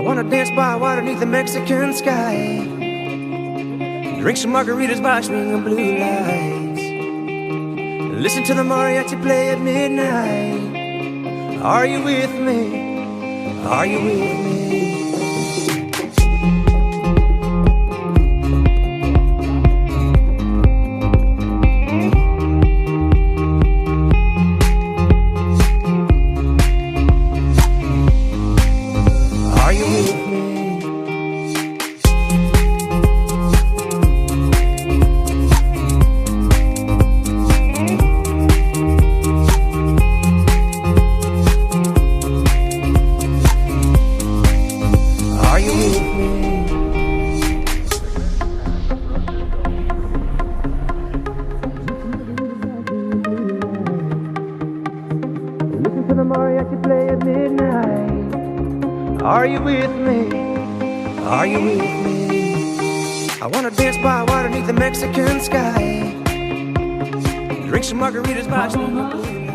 wanna dance by water beneath the Mexican sky. Drink some margaritas by swinging blue lights. Listen to the mariachi play at midnight. Are you with me? Are you with me? Are you with me? Are you with me? I wanna dance by water beneath the Mexican sky. Drink some margaritas by swinging blue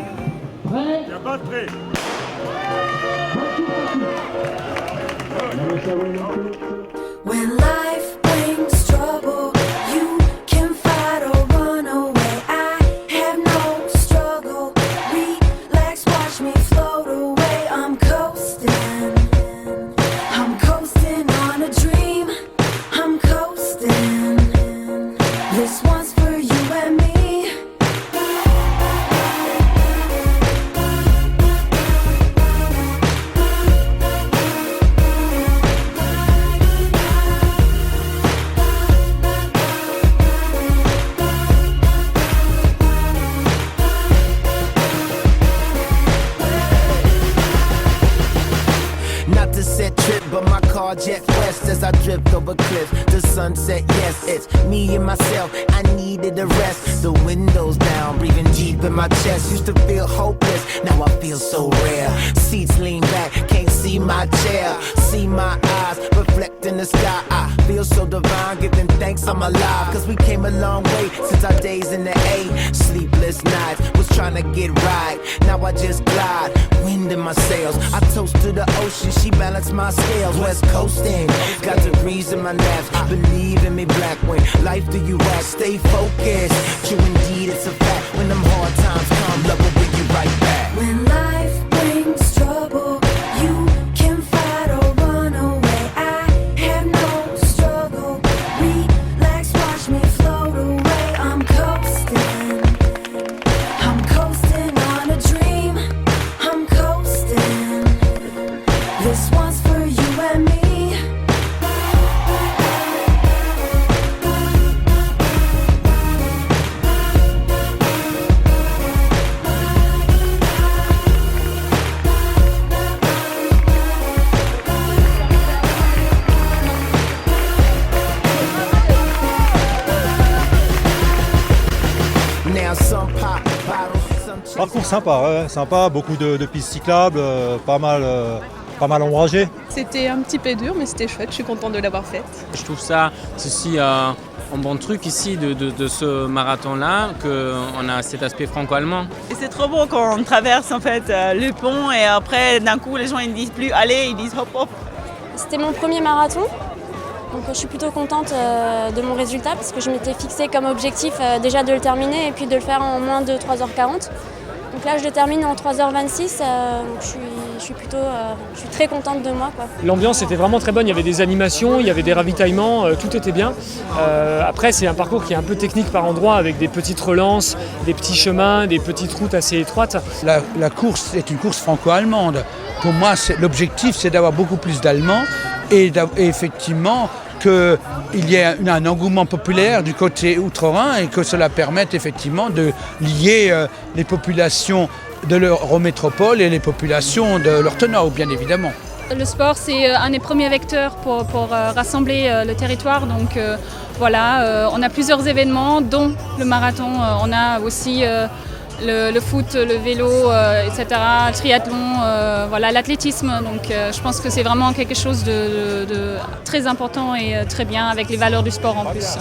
lights. Y'a pas de prêt. When life brings trouble, you can fight or run away. I have no struggle. Relax, watch me float away. I'm coasting. I'm coasting on a dream. I'm coasting. This one's for you and me. Not to set trip, but my car jet west as I drift over cliffs. The sunset, yes, it's me and myself. I needed a rest. The windows down, breathing deep in my chest. Used to feel hopeless, now I feel so rare. Seats lean back, can't see my chair. See my eyes reflect in the sky. I feel so divine, giving thanks I'm alive. Cause we came a long way since our days in the A. Sleepless nights, was trying to get right. Now I just glide, wind in my sails. I toast to the ocean, she balanced my scales. West coasting, got degrees in my naps. Believe in me, black when life do you act. Stay focused, true indeed it's a fact. When them hard times come, love will bring you right back. When life brings trouble, you can fight or run away. I have no struggle. Relax, watch me float away. I'm coasting. I'm coasting on a dream. I'm coasting. This one's for you and me. Now some pop bottles, some chase. Parcours sympa, ouais, sympa, beaucoup de pistes cyclables, pas mal ombragé. C'était un petit peu dur, mais c'était chouette, je suis contente de l'avoir faite. Je trouve ça, ceci un bon truc ici de ce marathon-là, qu'on a cet aspect franco-allemand. Et c'est trop beau quand on traverse en fait le pont et après d'un coup les gens ils ne disent plus allez, ils disent hop hop. C'était mon premier marathon, donc je suis plutôt contente de mon résultat parce que je m'étais fixé comme objectif déjà de le terminer et puis de le faire en moins de 3h40. Donc là je le termine en 3h26, donc je suis très contente de moi, quoi. L'ambiance était vraiment très bonne, il y avait des animations, il y avait des ravitaillements, tout était bien. Après c'est un parcours qui est un peu technique par endroits avec des petites relances, des petits chemins, des petites routes assez étroites. La course est une course franco-allemande. Pour moi, l'objectif c'est d'avoir beaucoup plus d'Allemands et effectivement qu'il y ait un engouement populaire du côté outre-Rhin et que cela permette effectivement de lier les populations de l'Eurométropole et les populations de l'Ortenau, bien évidemment. Le sport, c'est un des premiers vecteurs pour rassembler le territoire. Donc voilà, on a plusieurs événements, dont le marathon. On a aussi le foot, le vélo, etc., le triathlon, voilà, l'athlétisme. Donc je pense que c'est vraiment quelque chose de très important et très bien avec les valeurs du sport en plus.